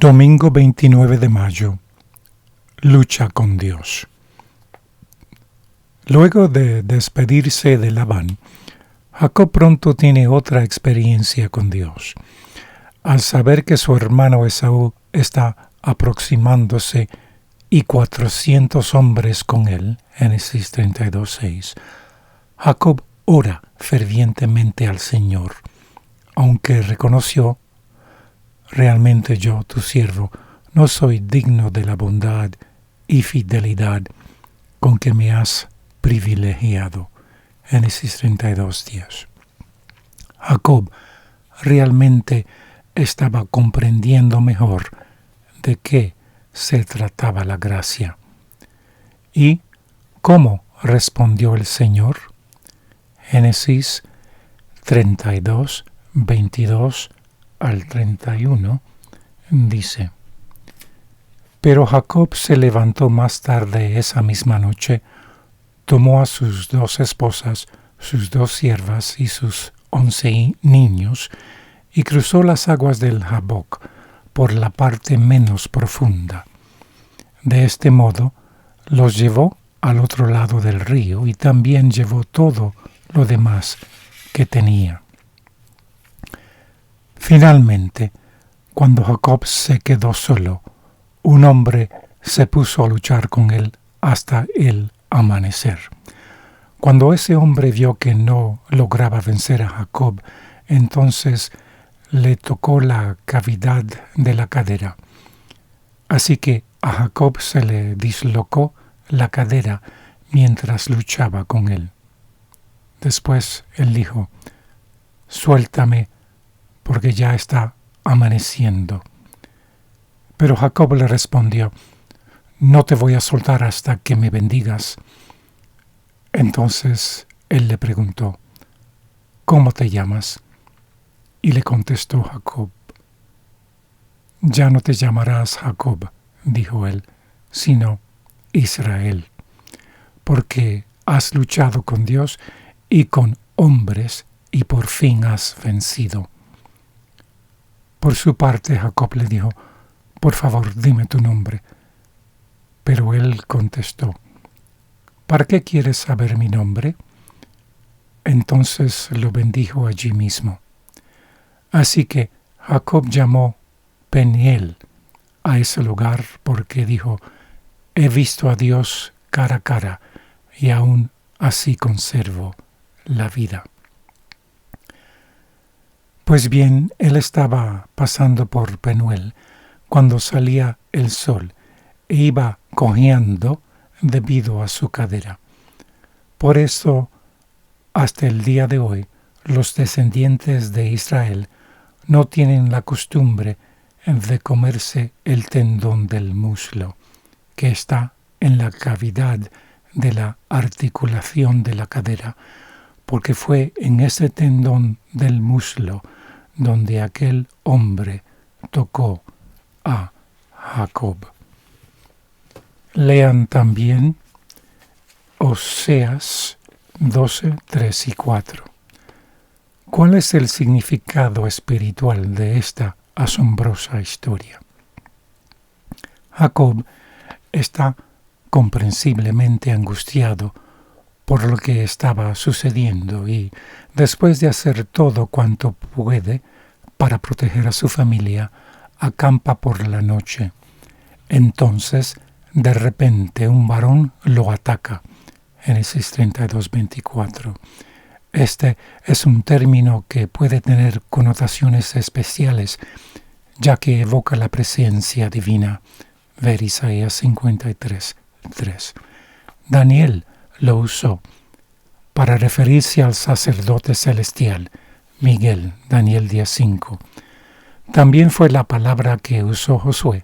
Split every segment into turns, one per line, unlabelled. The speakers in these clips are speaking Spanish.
Domingo 29 de mayo. Lucha con Dios. Luego de despedirse de Labán, Jacob pronto tiene otra experiencia con Dios. Al saber que su hermano Esaú está aproximándose y 400 hombres con él, Génesis 32:6, Jacob ora fervientemente al Señor, aunque reconoció: realmente yo, tu siervo, no soy digno de la bondad y fidelidad con que me has privilegiado. Génesis 32:10. Jacob realmente estaba comprendiendo mejor de qué se trataba la gracia. ¿Y cómo respondió el Señor? Génesis 32, 22 al 31 dice: Pero Jacob se levantó más tarde esa misma noche, tomó a sus 2 esposas, sus 2 siervas y sus 11 niños, y cruzó las aguas del Jaboc por la parte menos profunda. De este modo los llevó al otro lado del río y también llevó todo lo demás que tenía. Finalmente, cuando Jacob se quedó solo, un hombre se puso a luchar con él hasta el amanecer. Cuando ese hombre vio que no lograba vencer a Jacob, entonces le tocó la cavidad de la cadera. Así que a Jacob se le dislocó la cadera mientras luchaba con él. Después él dijo: «Suéltame, porque ya está amaneciendo». Pero Jacob le respondió: «No te voy a soltar hasta que me bendigas». Entonces él le preguntó: «¿Cómo te llamas?». Y le contestó Jacob. «Ya no te llamarás Jacob», dijo él, «sino Israel, porque has luchado con Dios y con hombres y por fin has vencido». Por su parte Jacob le dijo: «Por favor, dime tu nombre». Pero él contestó: «¿Para qué quieres saber mi nombre?». Entonces lo bendijo allí mismo. Así que Jacob llamó Peniel a ese lugar porque dijo: «He visto a Dios cara a cara y aún así conservo la vida». Pues bien, él estaba pasando por Penuel cuando salía el sol e iba cojeando debido a su cadera. Por eso, hasta el día de hoy, los descendientes de Israel no tienen la costumbre de comerse el tendón del muslo, que está en la cavidad de la articulación de la cadera, porque fue en ese tendón del muslo donde aquel hombre tocó a Jacob. Lean también Oseas 12, 3 y 4. ¿Cuál es el significado espiritual de esta asombrosa historia? Jacob está comprensiblemente angustiado por lo que estaba sucediendo y, después de hacer todo cuanto puede para proteger a su familia, acampa por la noche. Entonces, de repente, un varón lo ataca. Génesis 32, 24. Este es un término que puede tener connotaciones especiales, ya que evoca la presencia divina. Ver Isaías 53, 3. Daniel lo usó para referirse al sacerdote celestial, Miguel, Daniel 10:5. También fue la palabra que usó Josué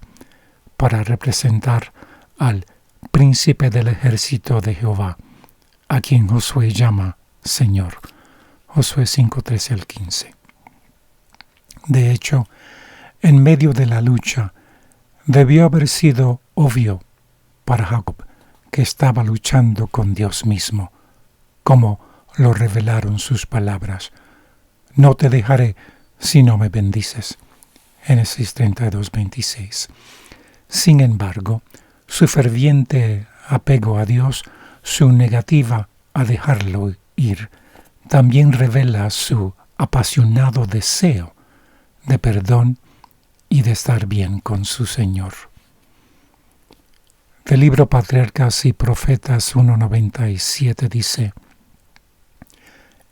para representar al príncipe del ejército de Jehová, a quien Josué llama Señor. Josué 5:13 al 15. De hecho, en medio de la lucha, debió haber sido obvio para Jacob que estaba luchando con Dios mismo, como lo revelaron sus palabras: «No te dejaré si no me bendices». Génesis 32:26. Sin embargo, su ferviente apego a Dios, su negativa a dejarlo ir, también revela su apasionado deseo de perdón y de estar bien con su Señor. Del libro Patriarcas y Profetas 1:97 dice: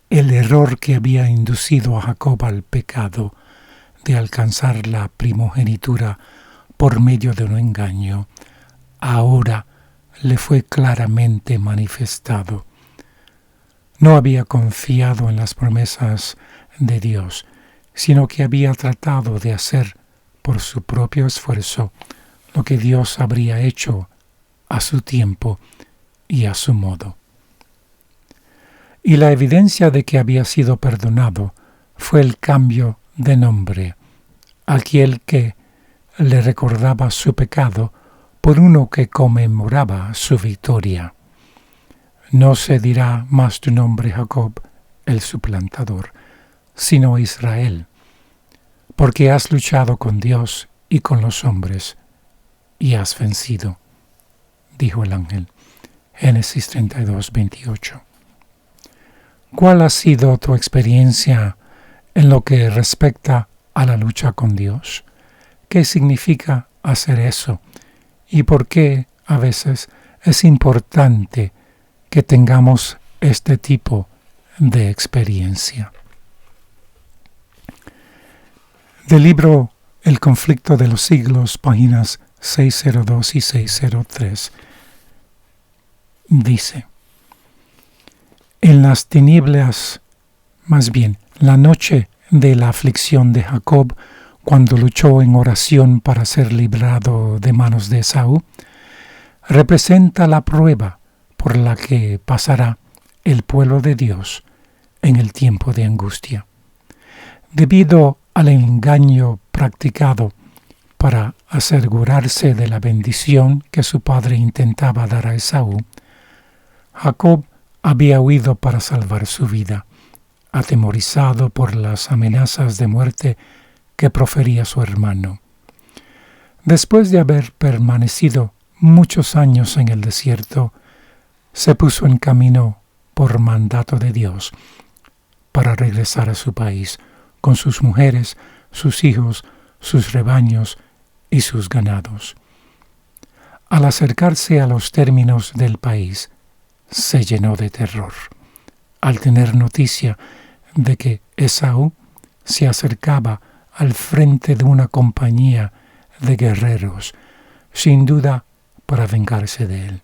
el error que había inducido a Jacob al pecado de alcanzar la primogenitura por medio de un engaño, ahora le fue claramente manifestado. No había confiado en las promesas de Dios, sino que había tratado de hacer por su propio esfuerzo lo que Dios habría hecho a su tiempo y a su modo. Y la evidencia de que había sido perdonado fue el cambio de nombre, aquel que le recordaba su pecado por uno que conmemoraba su victoria. No se dirá más tu nombre Jacob, el suplantador, sino Israel, porque has luchado con Dios y con los hombres, y has vencido, dijo el ángel. Génesis 32:28. ¿Cuál ha sido tu experiencia en lo que respecta a la lucha con Dios? ¿Qué significa hacer eso? ¿Y por qué a veces es importante que tengamos este tipo de experiencia? Del libro El conflicto de los siglos, páginas 602 y 603, dice: en las tinieblas, más bien, la noche de la aflicción de Jacob, cuando luchó en oración para ser librado de manos de Esaú, representa la prueba por la que pasará el pueblo de Dios en el tiempo de angustia. Debido al engaño practicado para asegurarse de la bendición que su padre intentaba dar a Esaú, Jacob había huido para salvar su vida, atemorizado por las amenazas de muerte que profería su hermano. Después de haber permanecido muchos años en el desierto, se puso en camino por mandato de Dios para regresar a su país con sus mujeres, sus hijos, sus rebaños y sus ganados. Al acercarse a los términos del país, se llenó de terror al tener noticia de que Esaú se acercaba al frente de una compañía de guerreros, sin duda para vengarse de él.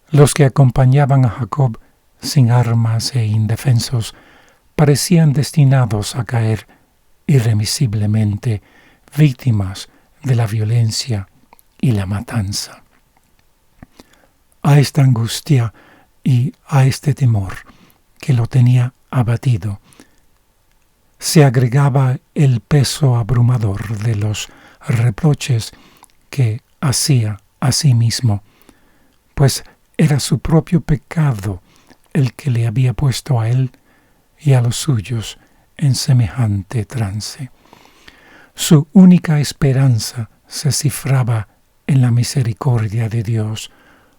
Los que acompañaban a Jacob sin armas e indefensos parecían destinados a caer irremisiblemente víctimas de la violencia y la matanza. A esta angustia y a este temor que lo tenía abatido, se agregaba el peso abrumador de los reproches que hacía a sí mismo, pues era su propio pecado el que le había puesto a él y a los suyos en semejante trance. Su única esperanza se cifraba en la misericordia de Dios.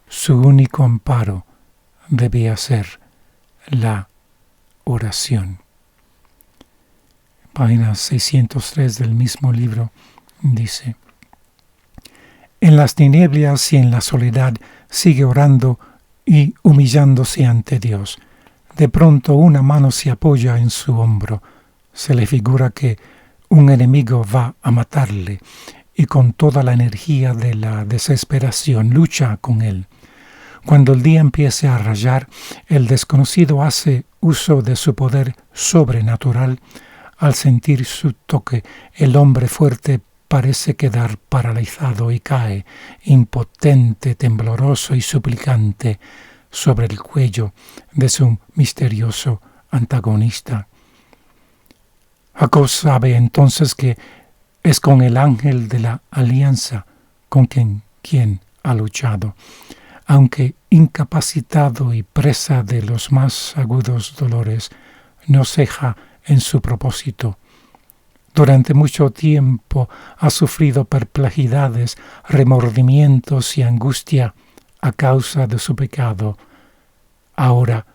Su único amparo debía ser la oración. Página 603 del mismo libro dice: en las tinieblas y en la soledad sigue orando y humillándose ante Dios. De pronto una mano se apoya en su hombro. Se le figura que un enemigo va a matarle y con toda la energía de la desesperación lucha con él. Cuando el día empiece a rayar, el desconocido hace uso de su poder sobrenatural. Al sentir su toque, el hombre fuerte parece quedar paralizado y cae, impotente, tembloroso y suplicante, sobre el cuello de su misterioso antagonista. Jacob sabe entonces que es con el ángel de la alianza con quien ha luchado. Aunque incapacitado y presa de los más agudos dolores, no ceja en su propósito. Durante mucho tiempo ha sufrido perplejidades, remordimientos y angustia a causa de su pecado. Ahora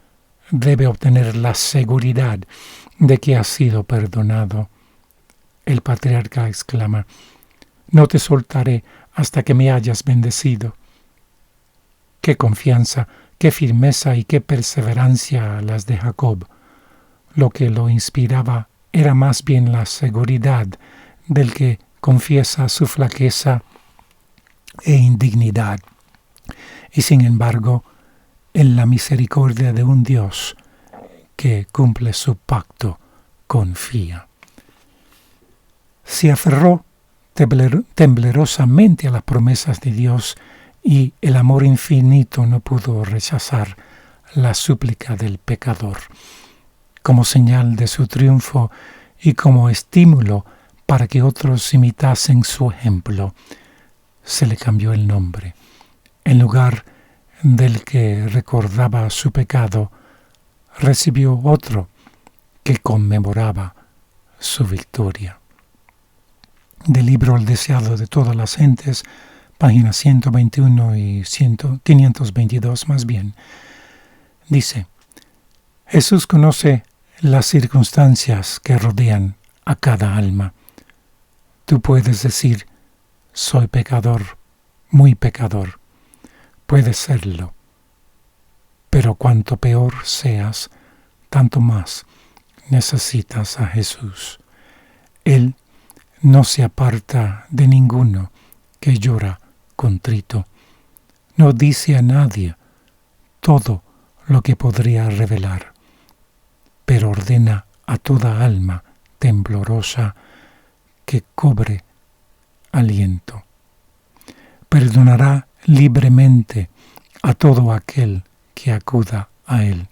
debe obtener la seguridad de que ha sido perdonado. El patriarca exclama: «No te soltaré hasta que me hayas bendecido». Qué confianza, qué firmeza y qué perseverancia las de Jacob. Lo que lo inspiraba era más bien la seguridad del que confiesa su flaqueza e indignidad, y sin embargo, en la misericordia de un Dios que cumple su pacto, confía. Se aferró temblorosamente a las promesas de Dios y el amor infinito no pudo rechazar la súplica del pecador. Como señal de su triunfo y como estímulo para que otros imitasen su ejemplo, se le cambió el nombre. En lugar del que recordaba su pecado, recibió otro que conmemoraba su victoria. Del libro El deseado de todas las gentes, páginas 121 y 522 más bien, dice: Jesús conoce las circunstancias que rodean a cada alma. Tú puedes decir: soy pecador, muy pecador. Puedes serlo. Pero cuanto peor seas, tanto más necesitas a Jesús. Él no se aparta de ninguno que llora contrito. No dice a nadie todo lo que podría revelar, pero ordena a toda alma temblorosa que cobre aliento. Perdonará libremente a todo aquel que acuda a Él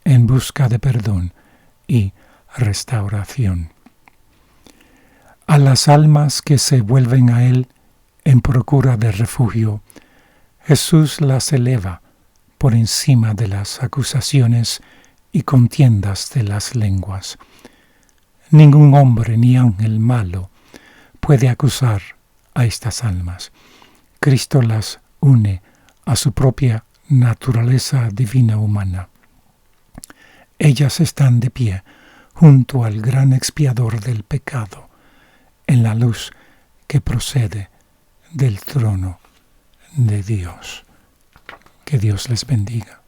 en busca de perdón y restauración. A las almas que se vuelven a Él en procura de refugio, Jesús las eleva por encima de las acusaciones y contiendas de las lenguas. Ningún hombre ni ángel malo puede acusar a estas almas. Cristo las une a su propia naturaleza divina humana. Ellas están de pie junto al gran expiador del pecado, en la luz que procede del trono de Dios. Que Dios les bendiga.